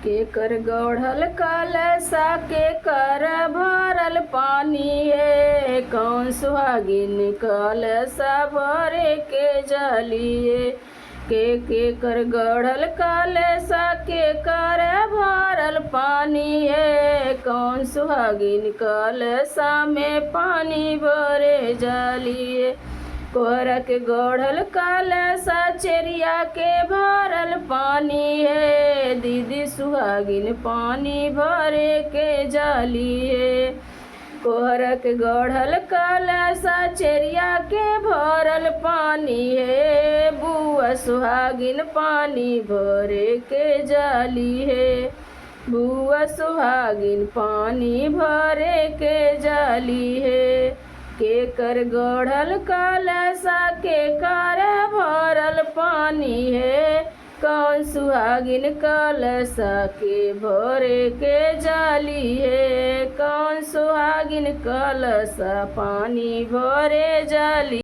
के कर गढ़ल कलशा के कर भरल पानी है। कौन सुहागिन कलशा भरे के जलिए। के कर गढ़ल कलशा के कर भरल पानी है। कौन सुहागिन कलशा में पानी भरे जलिए। कोहरा के गढ़ल कलशा चेरिया के भरल पानी है। दीदी सुहागिन पानी भरे के जलिए। कोहरा के गढ़ल कलशा चेरिया के भरल पानी है। बुआ सुहागिन पानी भरे के जली है। बुआ सुहागिन पानी भरे के जली है। के कर गढ़ल कलशा के कर भरल पानी है। कौन सुहागिन कलशा के भरे के जली है। कौन सुहागिन कलशा पानी भरे जली।